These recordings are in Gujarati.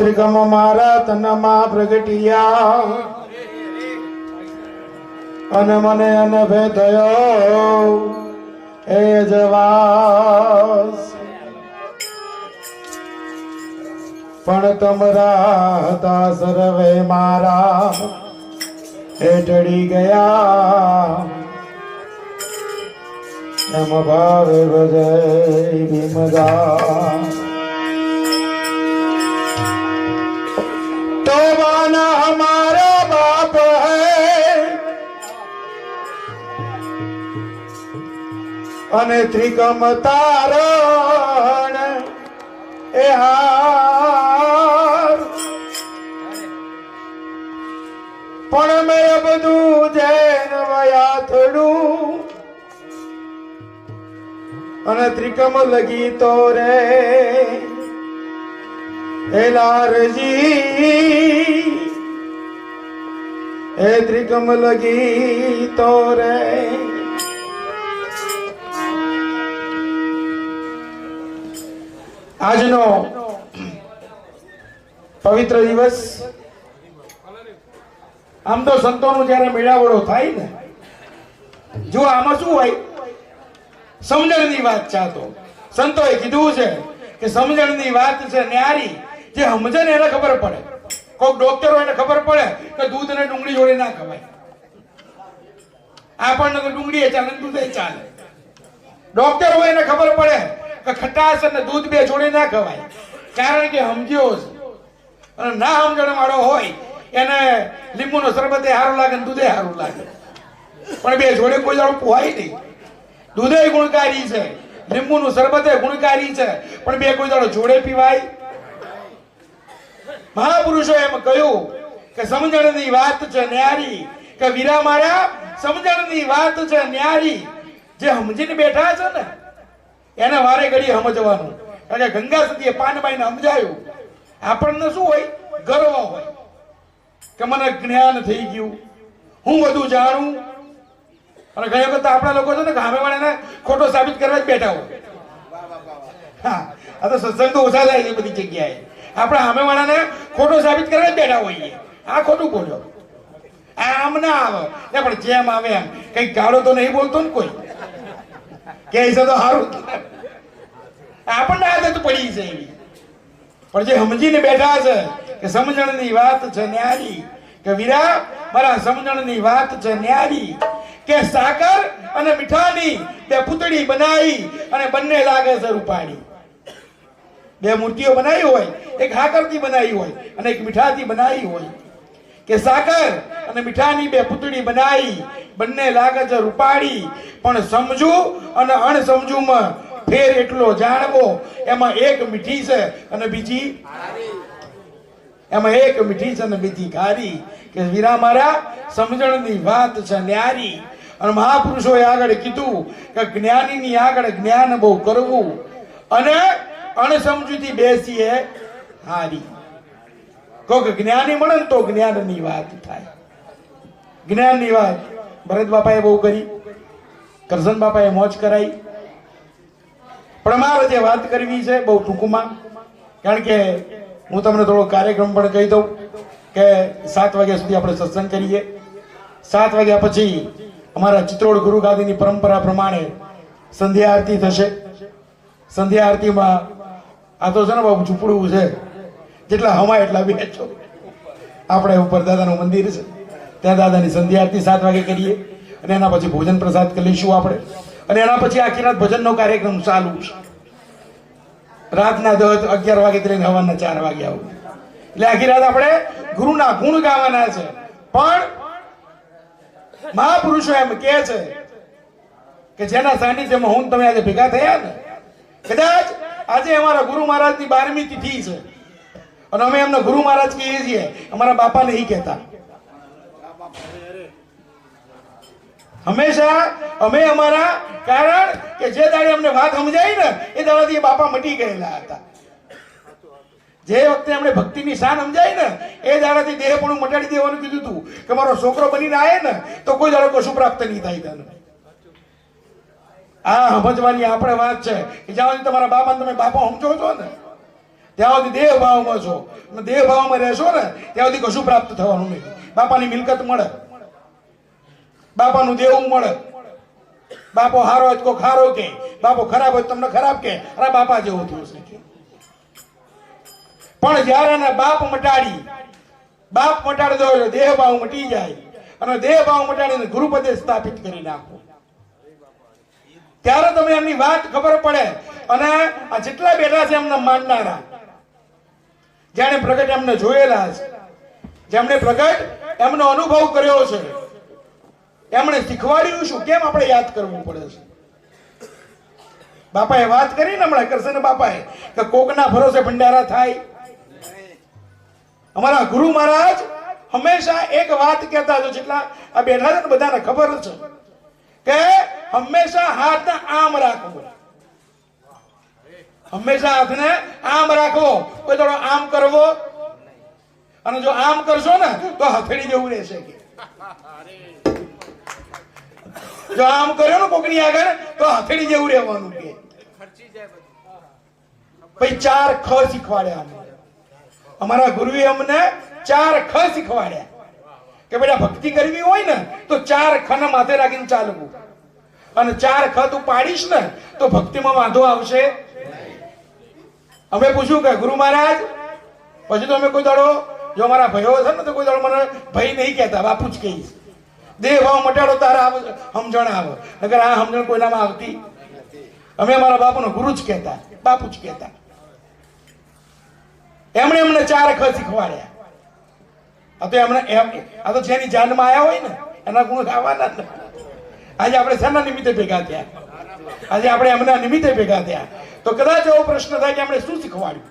ત્રિકમ મારા તનમાં પ્રગટિયા અને મને અનભે થયો એ જવાસ પણ તમરા હતા સર્વે મારા હેઠળી ગયા એમ ભાવે ભજય ભીમદા तो वाना हमारा बाप है અને ત્રિકમ તારણ એ હાર પણ મેં બધું જૈન વયા થોડું અને ત્રિકમ લગી તો રે એ લારજી એ ત્રિકમ લગી તો રે આજનો પવિત્ર દિવસ આમ તો સંતોનો જયારે મેળાવડો થાય ને જો આમાં શું હોય સમજણની વાત ચાહતો સંતોએ કીધું છે કે સમજણની વાત છે ન્યારી જે સમજે ને એને ખબર પડે કોઈક ડોક્ટર હોય એને ખબર પડે કે દૂધ ને ડુંગળી જોડે ના ખવાય આપણને તો ડુંગળી ચાલે દૂધ ચાલે ડોક્ટર હોય એને ખબર પડે કે ખટાશ અને દૂધ બે જોડે ના ખવાય કારણ કે સમજ્યો છે અને ના સમજણ વાળો હોય એને લીંબુનો શરબત સારું લાગે ને દૂધે સારું લાગે પણ બે જોડે કોઈ જાણું પોહાય નહીં દૂધે ગુણકારી છે લીંબુનું શરબતે ગુણકારી છે પણ બે કોઈ દાડો જોડે પીવાય મહાપુરુષો એમ કહ્યું કે સમજણની વાત છે ન્યારી કે વીરા મારા સમજણની વાત છે ન્યારી જે સમજીને બેઠા છે ને એને વારે ઘડી સમજવાનું કારણ કે ગંગા સતીએ પાનબાઈને સમજાયું આપણને શું હોય ગર્વ હોય કે મને જ્ઞાન થઈ ગયું હું બધું જાણું અને ઘણી વખત આપણા લોકો છે ને સામે વાળાને ખોટો સાબિત કરવા જ બેઠા હોય હા આ તો સત્સંગ તો ઓછા થાય છે બધી જગ્યાએ આપણા સામે વાળાને ખોટો સાબિત કરવા જ બેઠા હોઈએ આ ખોટું બોલ્યો આમ ના આવે ને પણ જેમ આવે એમ કઈ ગાળો તો નહીં બોલતો ને કોઈ કે છે તો સારું આપણને આદત પડી છે એવી પણ જે સમજીને બેઠા છે કે સમજણની વાત છે ન્યારી કે વીરા મારા સમજણની વાત છે ન્યારી કે સાકર અને મીઠાની બે પૂતળી બનાવી અને બંને લાગે છે રૂપાળી બે મૂર્તિઓ બનાવી હોય એક સાકરથી બનાવી હોય અને એક મીઠાથી બનાવી હોય કે સાકર અને મીઠાની બે પૂતળી બનાવી બંને લાગે છે રૂપાળી પણ સમજુ અને અણસમજુમાં ફેર એટલો જાણવો એમાં એક મીઠી છે અને બીજી એમાં એક મીઠી છે અને બીજી ખારી કે વીરા મારા સમજણની વાત છે ન્યારી અને મહાપુરુષોએ આગળ કીધું કે જ્ઞાનીની આગળ જ્ઞાન બહુ કરવું અને અણસમજુથી બેસીએ હારી કોક જ્ઞાની મળે ને તો જ્ઞાનની વાત થાય જ્ઞાનની વાત ભરત બાપાએ બહુ કરી કરશન બાપાએ મોજ કરાઈ પણ મારે જે વાત કરવી છે બહુ ટૂંકમાં કારણ કે હું તમને થોડો કાર્યક્રમ પણ કહી દઉં કે 7 વાગ્યા સુધી આપણે સત્સંગ કરીએ 7 વાગ્યા પછી અમારા ચિત્રોડ ગુરુ ગાદીની પરંપરા પ્રમાણે સંધ્યા આરતી થશે સંધ્યા આરતીમાં આ તો છે ને બાબુ ઝૂંપડું છે જેટલા હમાય એટલા બેઠો આપણે ઉપર દાદાનું મંદિર છે ત્યાં દાદાની સંધ્યા આરતી 7 વાગે કરીએ અને એના પછી ભોજન પ્રસાદ કરીશું આપણે અને એના પછી આખી રાત ભજનનો કાર્યક્રમ ચાલુ છે રાતના 11 વાગે લઈને સવારના 4 વાગે આવું એટલે આખી રાત આપણે ગુરુના ગુણ ગાવાના છે પણ મહાપુરુષો એમ કહે છે કે જેના સાનિધ્યમાં હું તમે આજે ભેગા થયા ને, કદાચ આજે અમારા ગુરુ મહારાજની 12મી તિથિ છે અને અમે એમને ગુરુ મહારાજ કહીએ છીએ, અમારા બાપા નહીં કહેતા. હંમેશા અમે અમારા, કારણ કે જે દાડે અમને વાત સમજાય ને એ દાડાથી એ બાપા મટી ગયેલા હતા. જે વખતે અમને ભક્તિની શાન સમજાય ને એ દાડાથી દેહ પણ મટાડી દેવાનું કીધું હતું કે મારો છોકરો બનીને આવે ને તો કોઈ દાડો કશું પ્રાપ્ત નહીં થાય તને. આ સમજવાની આપણે વાત છે કે જ્યાં સુધી તમારા બાપાને તમે બાપા સમજો છો ને ત્યાં સુધી દેહ ભાવમાં છો, દેહ ભાવમાં રહેશો ને ત્યાં સુધી કશું પ્રાપ્ત થવાનું નહીં. બાપાની મિલકત મળે, બાપાનું દેવું મળે. બાપો હારો હોય તો ખારો કે, બાપો ખરાબ હોય તમને ખરાબ કે, અરે બાપા જેવું થયું છે. પણ જયારે એને બાપ મટાડી દો, દેહ ભાવ મટી જાય અને દેહ ભાવ મટાડીને ગુરુપદે સ્થાપિત કરી નાખો, ત્યારે તમે એમની વાત ખબર પડે. અને આ જેટલા બેઠા છે એમને માનનારા, જેને પ્રગટ એમને જોયેલા છે, જેમને પ્રગટ એમનો અનુભવ કર્યો છે, એમણે શીખવાડ્યું શું, કેમ આપણે યાદ કરવું પડે છે. બાપાએ વાત કરી ને હમણાં કરશે બાપાએ કે કોકના ભરોસે ભંડારા થાય. અમારા ગુરુ મહારાજ હંમેશા એક વાત કહેતા હતા, જેટલા આ બેઠા છે ને બધાને ખબર છે કે હંમેશા હાથને આમ રાખવો, હંમેશા હાથને આમ રાખવો, કોઈ થોડો આમ કરવો. અને જો આમ કરશો ને તો હથેળી જેવું રહેશે કે જો આમ કર્યો ને કોકની આગળ તો હથેળી જેવું રહેવાનું કે. ભાઈ 4 ખ શીખવાડ્યા અમારા ગુરુએ, અમને 4 ખ શીખવાડ્યા કે બેટા ભક્તિ કરવી હોય ને તો 4 ખને માથે રાખીને ચાલવું. અને 4 ખ તું પાડીશ ને તો ભક્તિમાં વાંધો આવશે. અમે પૂછ્યું કે ગુરુ મહારાજ, પછી તો અમે કોઈ દાડો, જો અમારા ભાઈઓ છે ને તો કોઈ દાડો મને ભાઈ નહીં કહેતા, બાપુ જ કહીશ. દેહ ભાવ મટાડો તારે સમજણ આવે, નકર આ સમજણ કોઈનામાં આવતી. અમે અમારા બાપુનો ગુરુ જ કહેતા, બાપુ જ કહેતા. એમણે અમને 4 ખ શીખવાડ્યા. આ તો જેની જાનમાં આવ્યા હોય ને એના ગુણ ગાવાના જ. આજે આપણે શેના નિમિત્તે ભેગા થયા? આજે આપણે એમના નિમિત્તે ભેગા થયા. તો કદાચ એવો પ્રશ્ન થાય કે આપણે શું શીખવાડ્યું.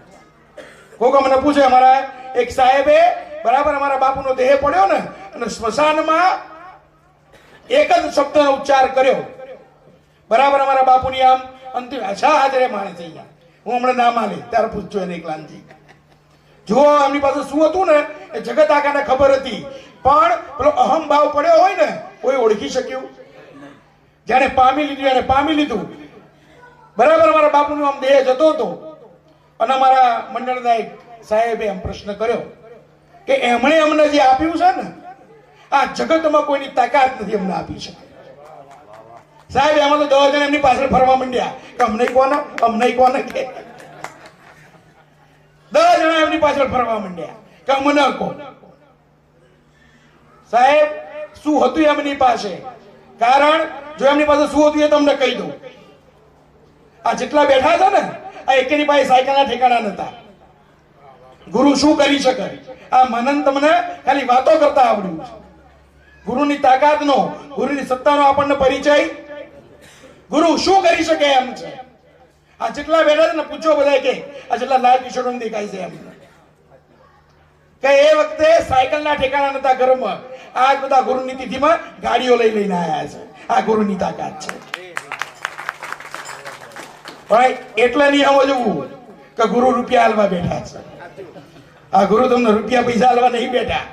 કોક અમને પૂછે, અમારા એક સાહેબે બરાબર અમારા બાપુનો દેહ પડ્યો ને અને સ્મશાનમાં એક જ શબ્દનો ઉચ્ચાર કર્યો, બરાબર અમારા બાપુની આમ અંતિમ અચ્છા હાજરે માણે થઈ ગયા. હું હમણાં નામ આલી ત્યારે પૂછજો એને એકલાનજી. જો એમની પાસે શું હતું ને એ જગત આખાને ખબર હતી, પણ પેલો અહમ ભાવ પડ્યો હોય ને કોઈ ઓળખી શક્યું. જેને પામી લીધું એને પામી લીધું. બરાબર અમારા બાપુનો આમ દેહ જતો હતો અને અમારા મંડળના એક સાહેબે એમ પ્રશ્ન કર્યો કે એમણે અમને જે આપ્યું છે ને આ જગતમાં કોઈની તાકાત નથી અમને આપી છે. સાહેબ એમાં તો 10 જણ એમની પાછળ ફરવા માંડ્યા કે અમને કોને કે 10 જણા એમની પાછળ ફરવા માંડ્યા કે અમને કહો. સાહેબ શું હતું એમની પાસે? કારણ જો એમની પાસે શું હતું એ તમને કહી દઉં. આ જેટલા બેઠા હતા ને આ એકેની પાસે સાયકલના ઠેકાણા નતા. ગુરુ શું કરી શકે? આ મનન તમને ખાલી વાતો કરતા આવડ્યું છે. ગુરુની તાકાતનો, ગુરુની સત્તાનો આપણને પરિચય, ગુરુ શું કરી શકે એમ છે. આ જેટલા બેઠા છે ને પૂછો બધા કે આ જેટલા લાલ ટી શર્ટો દેખાય છે એમ કે એ વખતે સાયકલના ઠેકાણા નતા ઘરમાં. આજ બધા ગુરુની તિથિમાં ગાડીઓ લઈને આવ્યા છે. આ ગુરુની તાકાત છે. ભાઈ એટલે નહીં સમજવું કે ગુરુ રૂપિયા હાલવા બેઠા છે. આ ગુરુ તમને રૂપિયા પૈસા હાલવા નહીં બેઠા,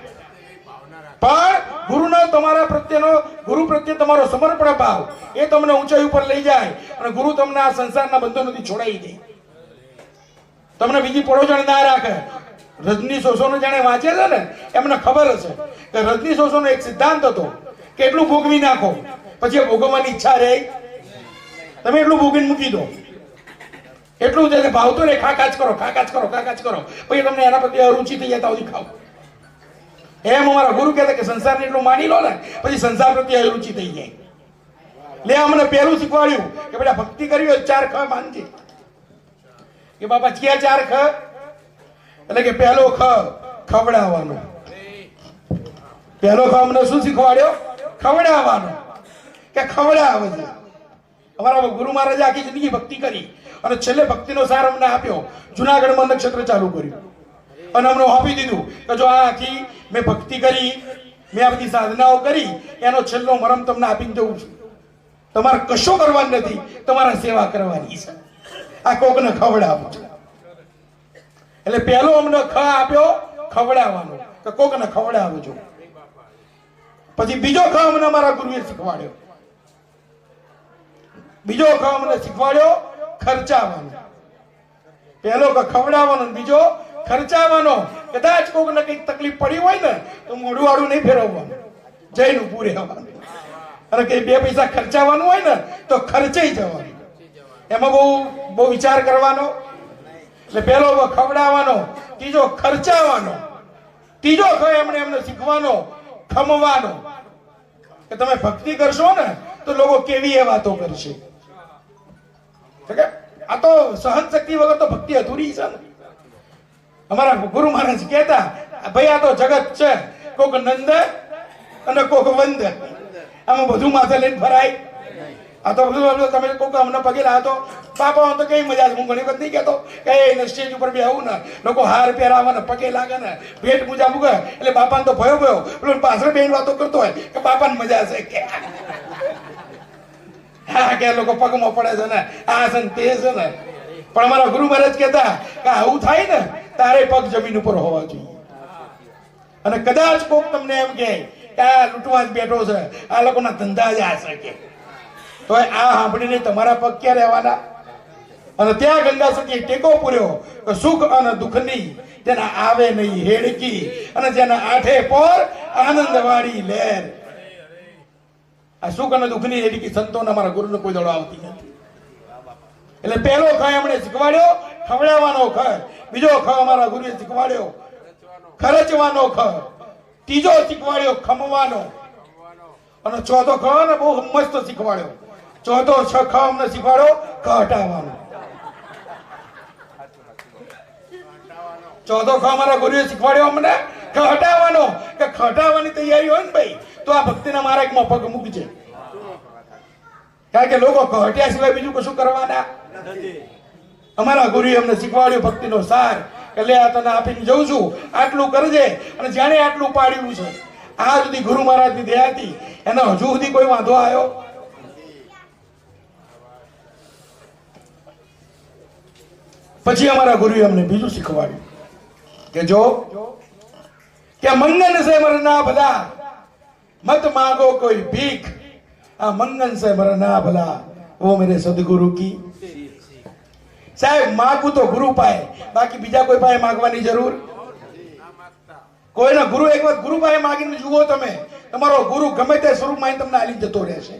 પણ ગુરુનો તમારા પ્રત્યેનો, ગુરુ પ્રત્યે તમારો સમર્પણ ભાવ એ તમને ઊંચાઈ ઉપર લઈ જાય અને ગુરુ તમને આ સંસારના બંધનોથી છોડાવી દે. તમને બીજી પડોજણ ના રાખે. રજની શોષોનો જાણે વાંચે છે ને એમને ખબર હશે કે રજની શોષોનો એક સિદ્ધાંત હતો કે એટલું ભોગવી નાખો પછી ભોગવવાની ઈચ્છા રહે. તમે એટલું ભોગવીને મૂકી દો, એટલું જ ભાવતો રે, ખાકાચ કરો, પછી તમને એના પ્રત્યે અરુચિ થઈ જતા સુધી ખાવ. એમ અમારા ગુરુ કહેતા કે સંસારને એટલું માની લો ને પછી સંસાર પ્રત્યે અરુચિ થઈ જાય. લે અમને પહેલું શીખવાડ્યું કે બેટા ભક્તિ કરવી હોય 4 ખ માનજે. કે બાપા ક્યાં 4 ખ? એટલે કે પહેલો ખ ખવડાવવાનો. પહેલો ખ અમને શું શીખવાડ્યો? ખવડાવવાનો. કે ખવડાવે છે. અમારા ગુરુ મહારાજે આખી જિંદગી ભક્તિ કરી અને છેલ્લે ભક્તિનો સાર અમને આપ્યો. જુનાગઢમાં નક્ષત્ર ચાલુ કર્યું અને અમને આપી દીધું કે જો આ આખી મેં ભક્તિ કરી, મેં આ બધી સાધનાઓ કરી, એનો છેલ્લો મરમ તમને આપીને જઉં છું. તમારે કશું કરવાનું નથી, તમારે સેવા કરવાની છે. આ કોકને ખવડાવું છે. એટલે પહેલો અમને ખ આપ્યો ખવડાવવાનો, કે કોકને ખવડાવું છું. પછી બીજો ખ અમને અમારા ગુરુએ શીખવાડ્યો. બીજો ખ અમને શીખવાડ્યો ખર્ચાવાનો. પહેલો ખ ખવડાવવાનો, બીજો ખર્ચાવાનો. કદાચ કોકને કઈક તકલીફ પડી હોય ને તો મોઢું વાળું નહીં ફેરવવાનું, જઈને ઊભું રહેવાનું. અને કઈ બે પૈસા ખર્ચાવાનું હોય ને તો ખર્ચાઈ જવાનું. એમાં બહુ વિચાર કરવાનો. એટલે પહેલો ખવડાવવાનો, ત્રીજો ખર્ચાવાનો, ત્રીજો એમને શીખવાનો ખમવાનો, કે તમે ભક્તિ કરશો ને તો લોકો કેવી એ વાતો કરશે. આ તો સહન શક્તિ વગર તો ભક્તિ અધૂરી છે ને. અમારા ગુરુ મહારાજ કહેતા, ભાઈ આ તો જગત છે, કોક નંદ અને કોક વંદ, આમાં બધું માથે લઈને ફરાય. આ તો બધું તમે કોક અમને પગે લાવો બાપા તો કઈ મજા છે. હું ઘણી વખત નહીં કહેતો કે સ્ટેજ ઉપર બી આવું ને લોકો હાર પહેરાવે ને પગે લાગે ને ભેટ પૂજા મૂકે એટલે બાપાને તો ભયો પેલો પાછળ બેન વાતો કરતો હોય કે બાપાને મજા છે કે હા કે લોકો પગમાં પડે છે ને આ છે ને તે છે ને. પણ અમારા ગુરુ મહારાજ કહેતા કે આવું થાય ને તારે પગ જમીન ઉપર હોવા જોઈએ. અને કદાચ કોક તમને એમ કે આ લૂંટવા જ બેઠો છે, આ લોકોના ધંધા જ આ છે કે, તો આ સાંભળીને તમારા પગ ક્યાં રહેવાના? અને ત્યાં ગંગા સતીએ ટેકો પૂર્યો કે સુખ અને દુઃખની તેના આવે નહીં હેડકી, અને જેના આઠે પોર આનંદવાળી લહેર. આ સુખ અને દુઃખની હેડકી સંતોના અમારા ગુરુને કોઈ દળો આવતી નથી. એટલે પહેલો ખ એમણે શીખવાડ્યો ખવડાવવાનો ખ, બીજો ખ અમારા ગુરુએ શીખવાડ્યો ખર્ચવાનો ખ, ત્રીજો શીખવાડ્યો ખમવાનો, અને ચોથો ખ ને બહુ મસ્ત શીખવાડ્યો. ચોથો ખ અમને શીખવાડ્યો હટાવવાનો. ચોથો ખ અમારા ગુરુએ શીખવાડ્યો અમને હટાવવાનો, કે હટાવવાની તૈયારી હોય ને ભાઈ તો આ ભક્તિના માર્ગમાં પગ મૂકજે. કારણ કે લોકો હટ્યા સિવાય બીજું કશું કરવાના. અમારા ગુરુએ અમને શીખવાડ્યું ભક્તિનો સાર, એટલે આ તને આપીને જઉં છું, આટલું કરજે. અને જાણે આટલું પાડ્યું છે, આ સુધી ગુરુ મહારાજની દયા હતી, એને હજુ સુધી કોઈ વાંધો આવ્યો. પછી અમારા ગુરુએ અમને બીજું શીખવાડ્યું કે જો કે મંગન સે મરના ભલા મત માંગો કોઈ ભીખ, આ મંગન સે મરના ભલા વો મેરે સદગુરુ કી. સાહેબ માગવું તો ગુરુ પાસે, બાકી બીજા કોઈ પાસે માગવાની જરૂર. કોઈના ગુરુ એક વખત ગુરુ પાસે માગીને જુઓ તમે, તમારો ગુરુ ગમે તે સ્વરૂપમાં તમને આલી જતો રહેશે.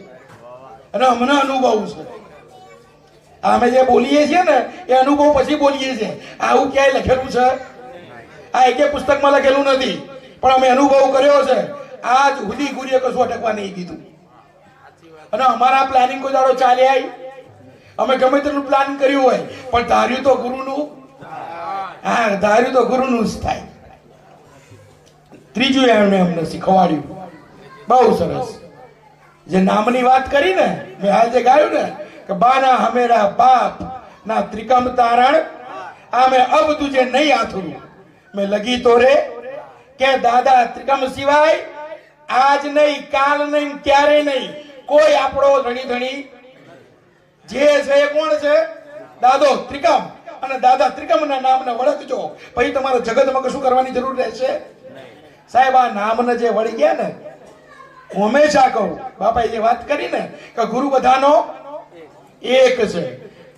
અને અમને અનુભવ છે, અમે જે બોલીએ છીએ ને એ અનુભવ પછી બોલીએ છીએ. આવું ક્યાંય લખેલું છે? આ એક પુસ્તકમાં લખેલું નથી, પણ અમે અનુભવ કર્યો છે. આજ સુધી ગુરુએ કશું અટકવા નહીં દીધું. અને અમારા પ્લાનિંગ કોઈ દાડો ચાલ્યા, અમે ગમે તેટલું પ્લાન કર્યું હોય પણ ધાર્યું તો ગુરુનું, હા ધાર્યું તો ગુરુનું જ થાય. ત્રીજું એમણે અમને શીખવાડ્યું બહુ સરસ, જે નામની વાત કરી ને, મેં આજે ગાયું ને કે બાના હમેરા બાપ ના ત્રિકમ તારણ આમે અબ તુજે નહીં આથરું મેં લગી તો રે, કે દાદા ત્રિકમ સિવાય આજ નહીં, કાલ નહીં, ક્યારે નહીં કોઈ આપણો ધણી ધણી જે છે એ કોણ છે? દાદો ત્રિકમ. અને દાદા ત્રિકમના નામને વળગજો, પછી તમારે જગતમાં કશું કરવાની જરૂર રહેશે. સાહેબ આ નામને જે વળી ગયા ને, હું હંમેશા કહું, બાપાએ જે વાત કરી ને કે ગુરુ બધાનો એક છે.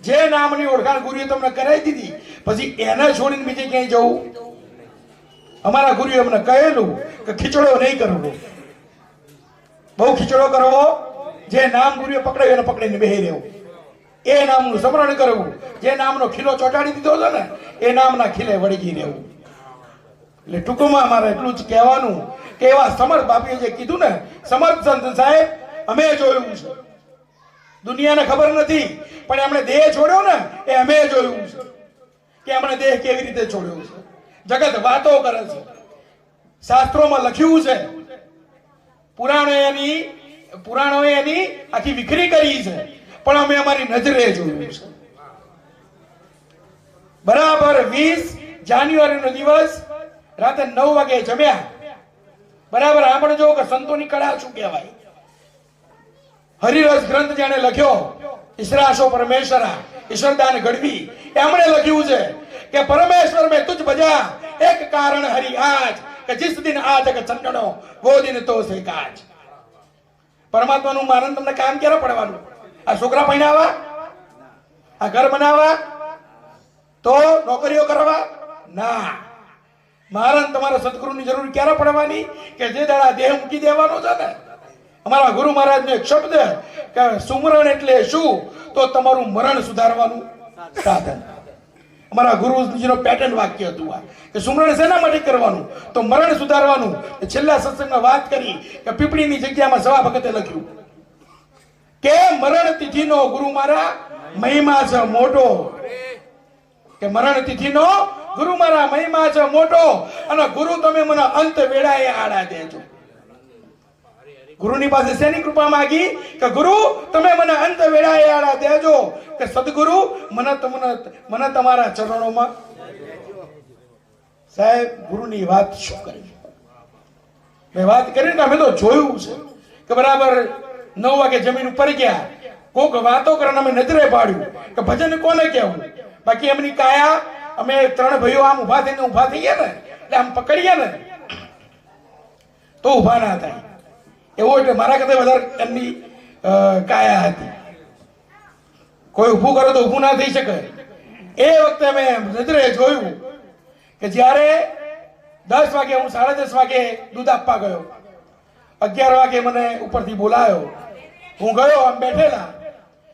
જે નામની ઓળખાણ ગુરુએ તમને કરાવી દીધી, પછી એને છોડીને બીજે ક્યાંય જવું? અમારા ગુરુએ અમને કહેલું કે ખીચડો નહીં કરવો, બહુ ખીચડો કરવો. જે નામ ગુરુએ પકડાયું એને પકડીને બેહી રહેવું, એ નામનું સ્મરણ કરવું. જે નામનો ખીલો ચોટાડી દીધો છે ને એ નામના ખીલે વળગી રહેવું. એટલે ટૂંકમાં અમારે એટલું જ કહેવાનું કે એવા સમર્થ બાપીએ જે કીધું ને, સમર્થ સંત સાહેબ અમે જોયું છે. દુનિયાને ખબર નથી, પણ એમણે દેહ છોડ્યો ને એ અમે જોયું છે કે એમણે દેહ કેવી રીતે છોડ્યો છે. જગત વાતો કરે છે, શાસ્ત્રોમાં લખ્યું છે, પુરાણોએ એની આખી વિખરી કરી છે. પણ અમે અમારી નજરે જોયું છે. બરાબર 20 જાન્યુઆરીનો દિવસ રાતે 9 વાગે જમ્યા. બરાબર સાંભળજો કે સંતોની કળા શું કહેવાય. હરિરસ ગ્રંથ જેને લખ્યો ઈશરાશો પરમેશ્વરા ઈશ્વરદાન ગઢવી, એમણે લખ્યું છે કે પરમેશ્વર મેં તુજ બજા એક કારણ હરિ આજ કે जिस दिन आज કે ચંડણો વો દિન તો સે કાજ. પરમાત્માનું માનન તમને કામ ક્યારે પડવાનું? આ છોકરા પૈણાવા, આ ઘર બનાવવા, તો નોકરીઓ કરવા ના. મારન તમારા સદગુરુની જરૂર ક્યારે પડવાની? કે જે દાડા દેહ મૂકી દેવાનો છે ને. અમારા ગુરુ મહારાજનો એક શબ્દ કે સુમરણ એટલે શું? તો તમારું મરણ સુધારવાનું સાધન. અમારા ગુરુજીનો પેટર્ન વાક્ય હતું આ કે સુમરણ શેના માટે કરવાનું? તો મરણ સુધારવાનું. છેલ્લા સત્સંગમાં વાત કરી કે પીપળીની જગ્યામાં સવા ભગતે લખ્યું કે મરણ તિથિનો ગુરુ મારા મહિમા છે મોટો, કે મરણ તિથિનો ગુરુ મારા મહિમા છે મોટો, અને ગુરુ તમે મને અંત વેળાએ આડા દેજો. ગુરુની પાસે શેની કૃપા માંગી? કે ગુરુ તમે મને અંત વેળાએ આડા દેજો, કે સદગુરુ મને તમારા ચરણોમાં. સાહેબ ગુરુની વાત શું કરી? મેં વાત કરી ને અમે તો જોયું છે કે બરાબર 9 વાગે જમીન ઉપર ગયા, કોક વાતો કરે અમે નજરે પાડ્યું કે ભજન કોને કહેવું. બાકી એમની કાયા અમે 3 ભાઈઓ આમ ઉભા થઈને ઉભા થઈએ ને એટલે આમ પકડીએ ને તો ઉભા ના થાય એવો, એટલે મારા કરતા વધારે એમની કાયા હતી. કોઈ ઊભું કરે તો ઊભું ના થઈ શકે. એ વખતે અમે નજરે જોયું કે જ્યારે 10 વાગે હું 10:30 વાગે દૂધ આપવા ગયો, 11 વાગે મને ઉપરથી બોલાયો, હું ગયો, આમ બેઠેલા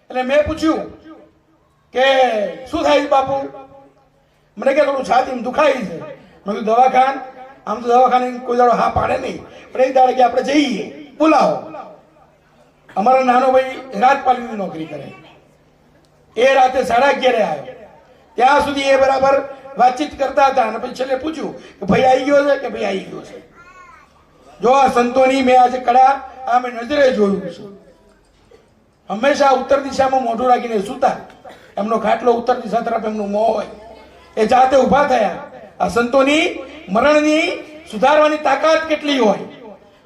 એટલે મેં પૂછ્યું કે શું થાય છે બાપુ? મને કે થોડું છાતીમાં દુખાય છે. મેં કીધું દવાખાન? આમ તો દવાખાને કોઈ દાડો હા પાડે નહીં, પણ એક દાડે કે આપણે જઈએ, બોલાવો. અમારો નાનો ભાઈ રાજપાલની નોકરી કરે, એ રાતે 11:30 આવ્યો. ત્યાં સુધી એ બરાબર વાતચીત કરતા હતા અને પછી છેલ્લે પૂછ્યું કે ભાઈ આવી ગયો છે? કે ભાઈ આવી ગયો છે. જો આ સંતોની મેં આજે કળા આ મેં નજરે જોયું છે. હંમેશા ઉત્તર દિશામાં મોઢું રાખીને સૂતા, એમનો ખાટલો ઉત્તર દિશા તરફ એમનું મોં હોય. એ જાતે ઉભા થયા. આ સંતોની મરણની સુધારવાની તાકાત કેટલી હોય,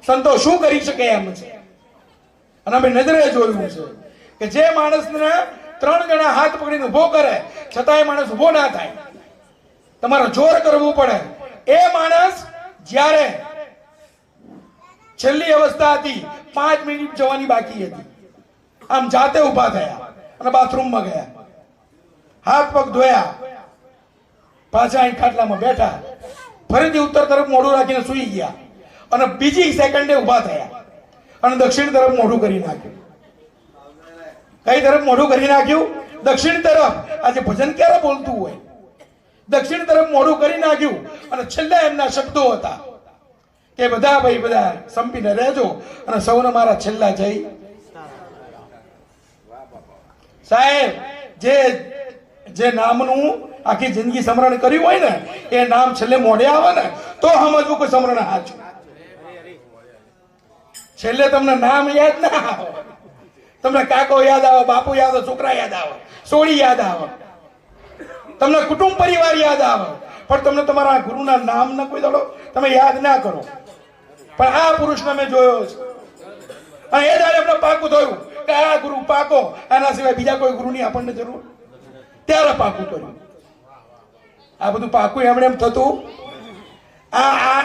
સંતો શું કરી શકે એમ છે. અને અમે નજરે જોયું છે કે જે માણસને 3 જણા હાથ પકડીને ઉભો કરે છતાંય માણસ ઉભો ના થાય, તમારે જોર કરવું પડે. એ માણસ જ્યારે છેલ્લી અવસ્થા હતી, 5 મિનિટ જવાની બાકી હતી, આમ જાતે ઉભા થયા અને બાથરૂમમાં ગયા, હાથ પગ ધોયા, પાછા અહીં ખાટલામાં બેઠા, ફરીથી ઉત્તર તરફ મોઢું રાખીને સૂઈ ગયા અને બીજી સેકન્ડે ઉભા થયા અને દક્ષિણ તરફ મોઢું કરી નાખ્યું. કઈ તરફ મોઢું કરી નાખ્યું? દક્ષિણ તરફ. આજે ભજન ક્યારે બોલતું હોય? દક્ષિણ તરફ મોઢું કરી નાખ્યું અને છેલ્લા એમના શબ્દો હતા કે બધા ભાઈ બધા સંપીને રહેજો અને સૌને મારા છેલ્લા જય. સાહેબ જે નામનું આખી જિંદગી સ્મરણ કર્યું હોય ને, એ નામ છેલ્લે મોઢે આવે ને તો સમજવું કે સ્મરણ સાચું. છેલ્લે તમને નામ યાદ ના આવે, તમને કાકો યાદ આવે, બાપુ યાદ આવે, છોકરા યાદ આવે, સોળી યાદ આવે, તમને કુટુંબ પરિવાર યાદ આવે, પણ તમને તમારા ગુરુના નામના કોઈ દાડો તમે યાદ ના કરો. પણ આ પુરુષને મેં જોયો છે અને એ દાડે એમને પાકું થયું કે આ ગુરુ પાકો, આના સિવાય બીજા કોઈ ગુરુની આપણને જરૂર. ત્યારે પાકું કર્યું. આ બધું પાકું એમણે એમ થતું.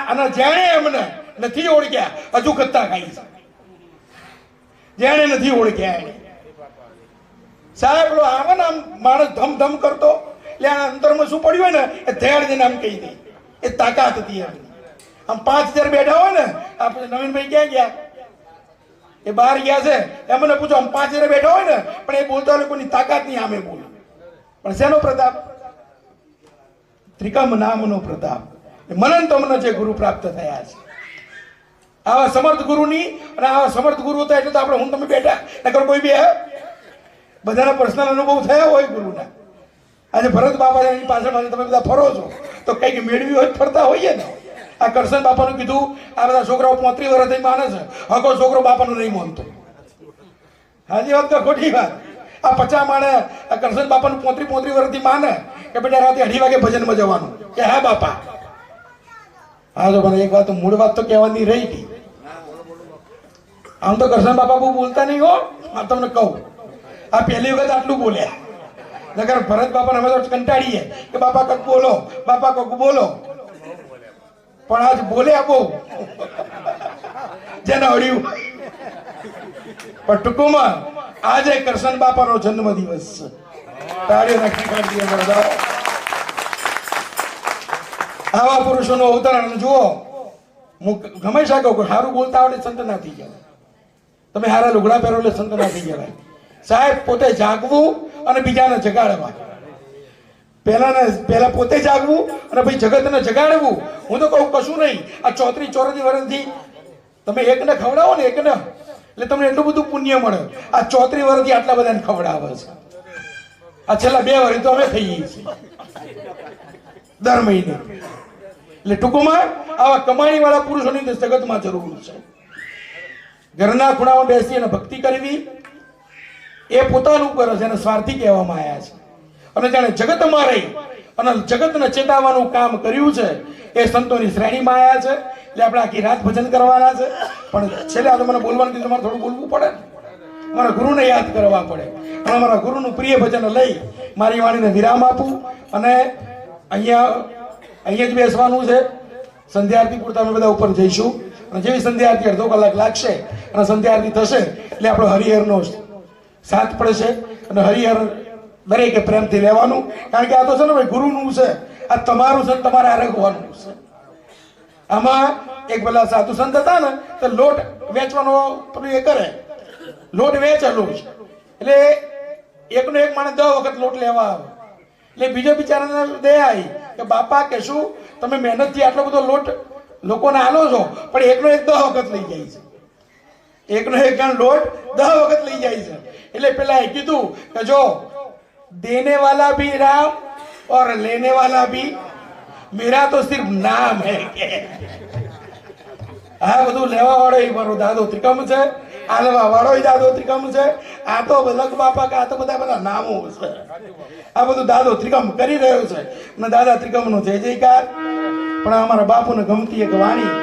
અને જેણે એમને નથી ઓળખ્યા હજુ કત્તા ખાઈ છે. જેણે નથી ઓળખ્યા એને સાહેબ પેલો આવે ને આમ માણસ ધમ કરતો એટલે આ અંતરમાં શું પડ્યું હોય ને એ ધેડ જઈને આમ કહી દે. એ તાકાત હતી એમની. આમ 5000 બેઠા હોય ને, આપણે નવીનભાઈ ક્યાં ગયા? એ બહાર ગયા છે. એમને પૂછો આમ 5000 બેઠા હોય ને, પણ એ બોલતા લોકોની તાકાત ની સામે બોલે. પણ શેનો પ્રતાપ? ત્રિકમ નામનો પ્રતાપ. મનન તમને જે ગુરુ પ્રાપ્ત થયા છે, આવા સમર્થ ગુરુની, અને આવા સમર્થ ગુરુ હતા એટલે તો આપણે હું તમે બેઠા નકર કોઈ બી બધાના પર્સનલ અનુભવ થયા હોય ગુરુના. આજે ભરત બાપા એની પાછળ તમે બધા ફરો છો તો કઈક મેળવી હોય ફરતા હોઈએ ને. આ કરશન બાપાનું કીધું, આ બધા છોકરાઓ 35 વર્ષ થઈ માને છે, હકો છોકરો બાપાનું નહીં માનતો. હાજી વાત તો ખોટી વાત. આ 50 માણે આ કરશન બાપાનું 35 વર્ષથી માને કે બેટા રાતે 2:30 વાગે ભજનમાં જવાનું કે હા બાપા. હા તો મને એક વાત મૂળ વાત તો કહેવાની રહી ગઈ. આમ તો કરશન બાપા બહુ બોલતા નહીં હો. આ તમને કહું, આ પહેલી વખત આટલું બોલ્યા. નગર ભરત બાપાને અમે તો કંટાળીએ કે બાપા કક બોલો, બાપા કક બોલો, પણ આજ બોલ્યા બહુ જેને અડ્યું. પણ ટૂંકમાં આજે કરશન બાપાનો જન્મ દિવસ છે. તાળીઓ નાખી કાઢીએ બધા. આવા પુરુષોનું અવતરણ જુઓ. હું હંમેશા કહું કે સારું બોલતા આવડે સંત ના થઈ જવાય. તમે સારા લુગડા પહેરો એટલે સંત ના થઈ જવાય. સાહેબ પોતે જાગવું અને બીજાને જગાડવા. પહેલા પોતે જાગવું અને પછી જગતને જગાડવું. હું તો કહું કશું નહીં. આ 34 વર્ષથી તમે એકને ખવડાવો ને, એકને, એટલે તમને એટલું બધું પુણ્ય મળે. આ 34 વર્ષથી આટલા બધાને ખવડાવે છે. આ છેલ્લા 2 વર્ષ તો અમે ખાઈએ છીએ દર મહિને. એટલે ટૂંકમાં આવા કમાણી વાળા પુરુષોની જગતમાં જરૂર છે. ઘરના ખૂણામાં બેસી અને ભક્તિ કરવી એ પોતાનું કરે છે, એને સ્વાર્થી કહેવામાં આવ્યા છે. અને જાણે જગતમાં રહી અને જગતને ચેતાવવાનું કામ કર્યું છે એ સંતોની શ્રેણીમાં આવ્યા છે. એટલે આપણે આખી રાત ભજન કરવાના છે. પણ છેલ્લે આ તો મને બોલવાનું કીધું, મારે થોડું બોલવું પડે ને, મારા ગુરુને યાદ કરવા પડે. અને મારા ગુરુનું પ્રિય ભજન લઈ મારી વાણીને વિરામ આપું. અને અહીંયા જ બેસવાનું છે. સંધ્યા આરતી પૂરતા અમે બધા ઉપર જઈશું. અને જેવી સંધ્યા આરતી 1/2 કલાક લાગશે અને સંધ્યા આરતી થશે એટલે આપણો હરિહરનો સાથ પડશે. અને હરિહર દરેકે પ્રેમથી લેવાનું. કારણ કે આ તો છે ને ભાઈ ગુરુનું છે, આ તમારું છે, તમારે આરગવાનું છે. આમાં એક પેલા સાધુ સંત હતા ને તો લોટ વેચવાનો પેલું એ કરે, લોટ વેચેલો છે. એટલે એકનો એક માણસ 10 વખત લોટ લેવા આવે. એટલે બીજો બિચારાને દયા આવી કે બાપા કે શું તમે મહેનતથી આટલો બધો લોટ લોકોને આલો છો, પણ એકનો એક 10 વખત લઈ જાય છે. એકનો એક જણ લોટ 10 વખત લઈ જાય છે. એટલે પેલા એ કીધું કે જો देने वाला भी राम और लेने वाला भी मेरा तो सिर्फ नाम है के. આ બધું લેવા વાળો એ મારો દાદો ત્રિકમ છે, આલવા વાળો દાદો ત્રિકમ છે. આ તો લગ બાપા કે આ તો બધા નામો છે. આ બધું દાદો ત્રિકમ કરી રહ્યો છે. અને દાદા ત્રિકમ નો જય જયકાર. પણ અમારા બાપુને ગમતી એક વાણી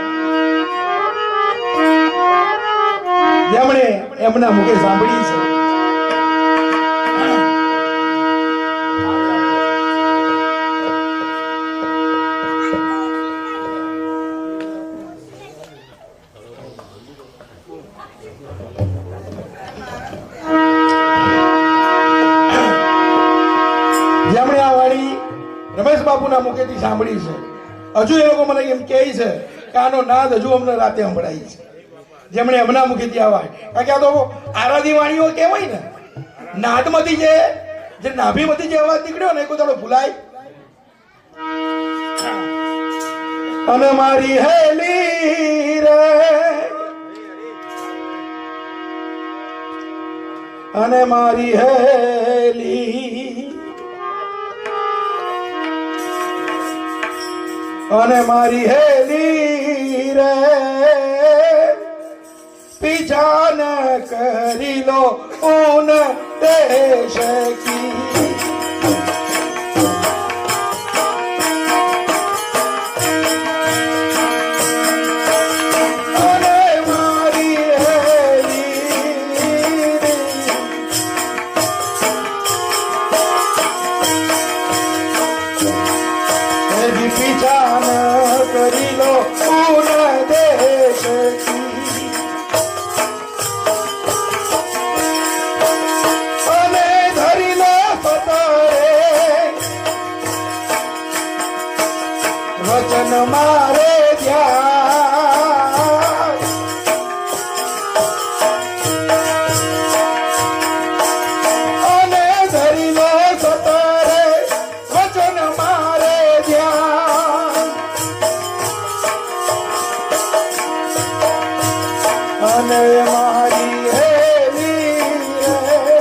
જેમણે એમના મુખે સાંભળી છે. જેમણે આ વાણી રમેશ બાપુના મુખેથી સાંભળી છે. હજુ એ લોકો મને એમ કહે છે કે આનો નાદ હજુ અમને રાતે સંભળાય છે. જેમણે એમના મુખેથી આ વાણી, કારણ કે આ તો આરાધી વાણીઓ કહેવાય ને, નાદમાંથી જે નાભીમાંથી જે અવાજ નીકળ્યો ને એ કોઈ દાડો ભૂલાય. અને મારી હેલી રે, અને મારી હેલી, અને મારી હેલી રે, પીછા ન કરી લો ઉન દેશ કી. વચન મારે ધ્યાન, અને ધરી લો સતારે વચન મારે ધ્યાન. અને મારી હેલી રે,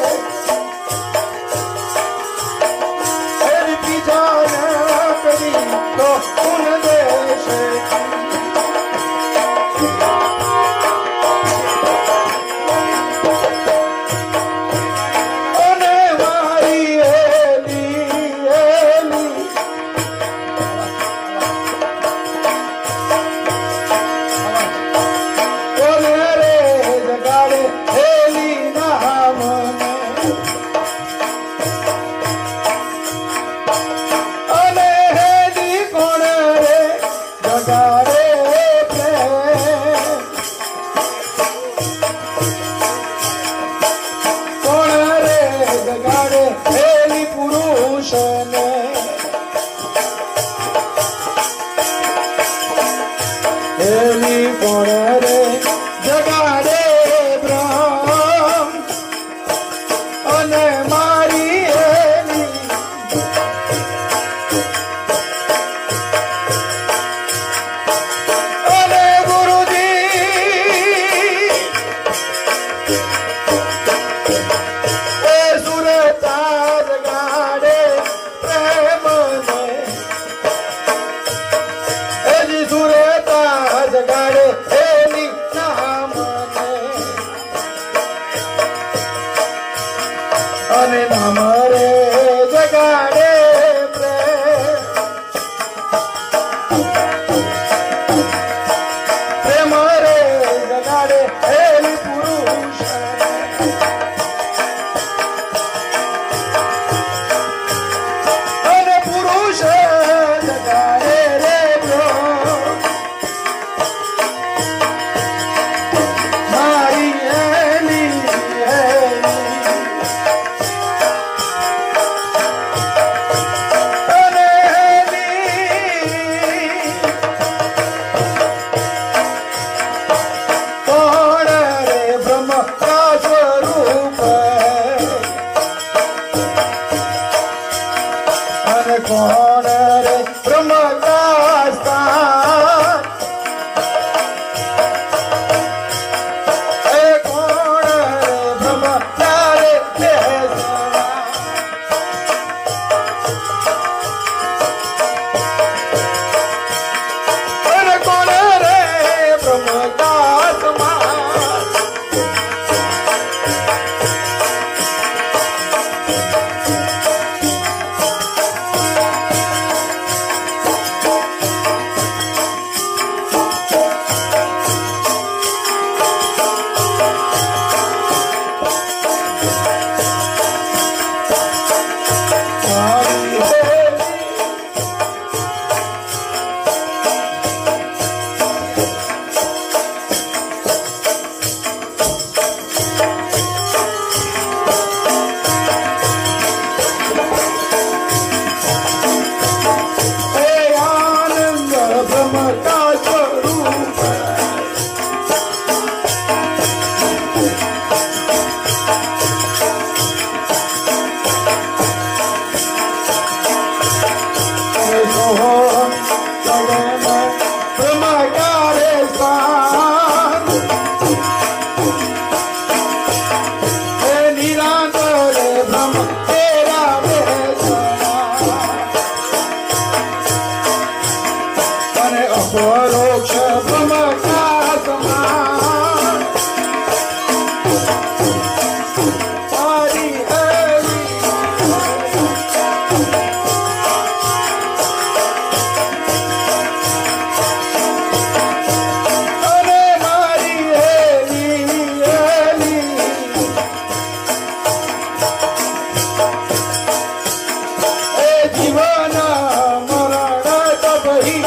પીછા ન કરી તો ઉન દેશ પુરુષને એવી કોણ રે જગાડે બ્રહ્મ અને મારી એવી અને ગુરુજી એ સુરતા જગાડે પ્રેમને એજી સુરતા જગાડે એની નામને અને નામ રે જગાડે પ્રેમ રે જગાડે એની પુરુષ અને પુરુષ જગાડે રે મારી એની અને કોણ રે બ્રહ્મ કા સ્વરૂપ અને કોણ રે બ્રહ્મ કા સ્થાન એ કોણ રે બ્રહ્મ તારે બેસવા અને કોણ રે બ્રહ્મ કા સમાન મારી એવી એ આનંદ બ્રહ્મ કા સ્વરૂપ એ સોહમ સગમ બ્રહ્મ કા રે સ્થાન એ નિરાંત રે બ્રહ્મ તેરા બેસવા અને અપરોક્ષ બ્રહ્મ કા સમાન મારી એવી અને મારી એવી એ જીવન મરણ તબહી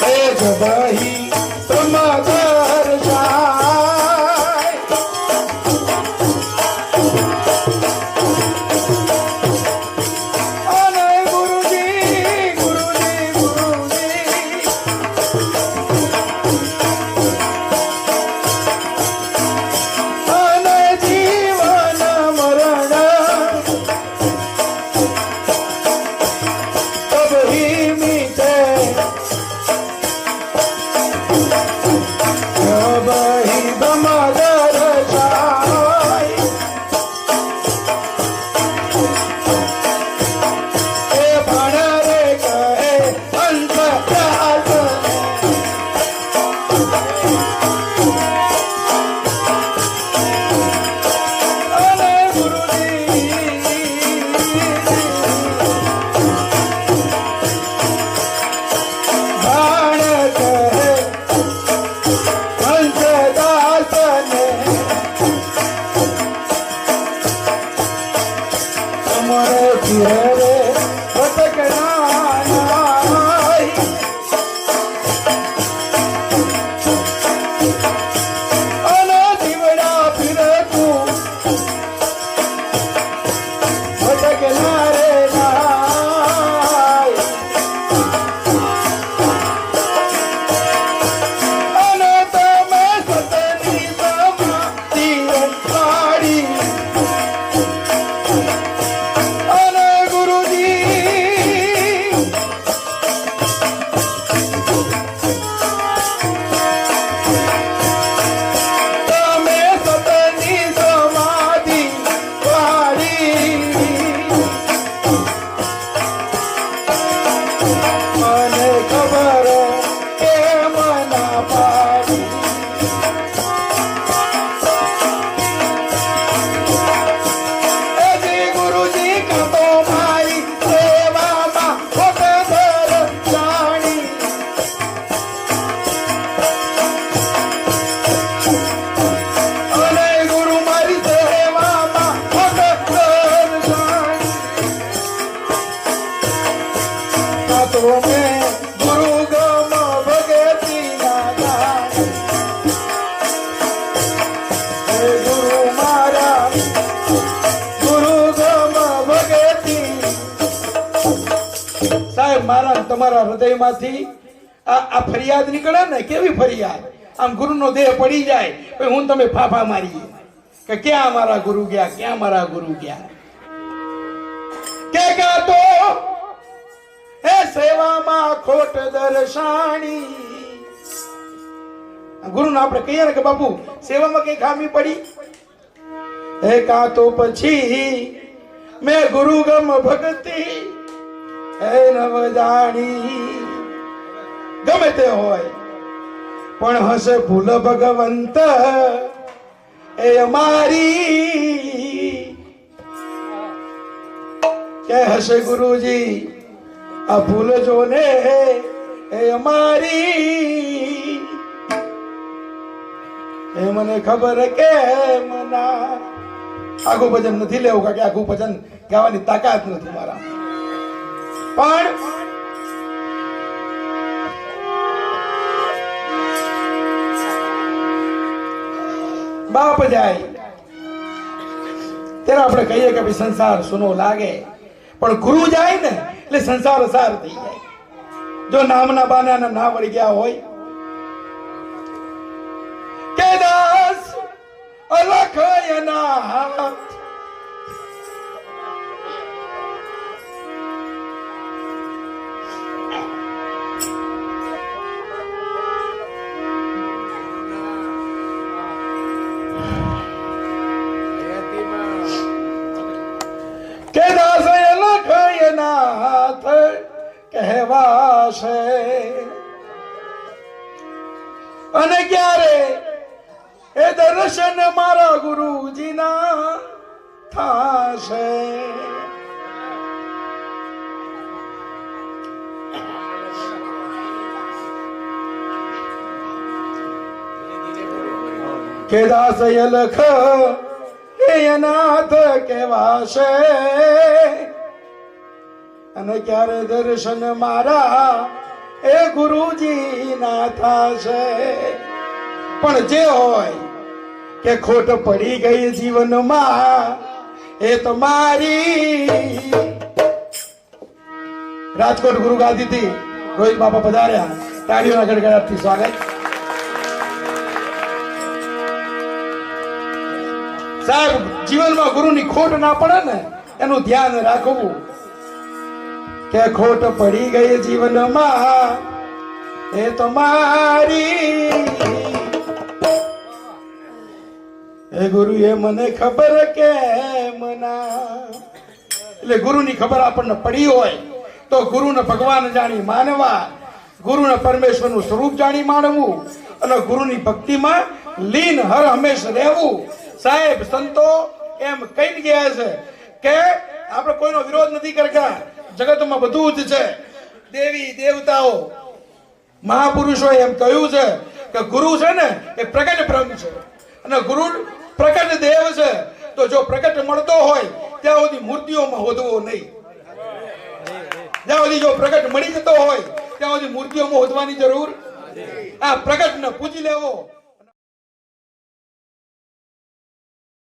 એ જબહી બ્રહ્મગર જાય અને ગુરુજી ગુરુજી ગુરુજી અને જીવન મરણ તબહી મીટે તબહી બ્રહ્મગર જાય એ ભણ રે કહે અંત અને ગુરુજી ભાણ કહે હંસદાસને અમર ઘેરે ભટકના નાય અને દીવડા ફિરતું મારા ને તમારા હૃદયમાંથી આ ફરિયાદ નીકળે ને, કેવી ફરિયાદ? આમ ગુરુનો દેહ પડી જાય પછી હું તમે ફાફા મારીએ કે ક્યાં મારા ગુરુ ગયા, ક્યાં મારા ગુરુ ગયા. કે ગાતો હે સેવામાં ખોટ દર્શાણી. ગુરુને આપણે કહીએ ને કે બાપુ સેવામાં કઈ ખામી પડી, હે કા તો પછી મેં ગુરુ ગમ ભક્તિ હે નવ જાણી. ગમે તે હોય પણ હશે ભૂલ ભગવંત એ અમારી. કે હશે ગુરુજી આ ભૂલ જો ને એ અમારી. એ મને ખબર કે મના. આખું ભજન નથી લેવું કારણ કે આખું ભજન ગાવાની તાકાત નથી મારા. પણ બાપ જાય ત્યારે આપણે કહીએ કે ભાઈ સંસાર સુનો લાગે, પણ ગુરુ જાય ને એટલે સંસાર સાર થઈ જાય. જો નામના બાના ના વળી ગયા હોય કે દાસ અલખ એના કે દાસ અલખ એનાથ કહેવાશે. અને ક્યારે એ દર્શન મારા ગુરુજીના થાશે. કે દાસ અલખ એ અનાથ કહેવાશે. અને ક્યારે દર્શન મારા એ ગુરુજી ના થાશે. પણ જે હોય કે ખોટ પડી ગઈ જીવનમાં એ તમારી. રાજકોટ ગુરુ ગાદીથી રોહિત બાપા પધાર્યા. તાળીઓના ગડગડાટથી સ્વાગત. સાહેબ જીવનમાં ગુરુની ખોટ ના પડે ને એનું ધ્યાન રાખવું કે ખોટ પડી ગઈ જીવનમાં એ તમારી. એ ગુરુ એ મને ખબર કે મના. એટલે ગુરુની ખબર આપણને પડી હોય તો ગુરુને ભગવાન જાણી માનવા, ગુરુને પરમેશ્વરનું સ્વરૂપ જાણી માનવું અને ગુરુની ભક્તિમાં લીન હર હંમેશ રહેવું. સાહેબ સંતો એમ કઈ ગયા છે કે આપણે કોઈનો વિરોધ નથી કરતા, જગતમાં બધું જ છે. દેવી દેવતાઓ મહાપુરુષો એમ કહ્યું છે કે ગુરુ છે ને એ પ્રગટ બ્રહ્મ છે અને ગુરુ પ્રગટ દેવ છે. તો જો પ્રગટ મળતો હોય ત્યાં સુધી મૂર્તિઓમાં હોદવો નહીં. જ્યાં સુધી જો પ્રગટ મળી જતો હોય ત્યાં સુધી મૂર્તિઓમાં હોદવાની જરૂર. આ પ્રગટ ને પૂજી લેવો.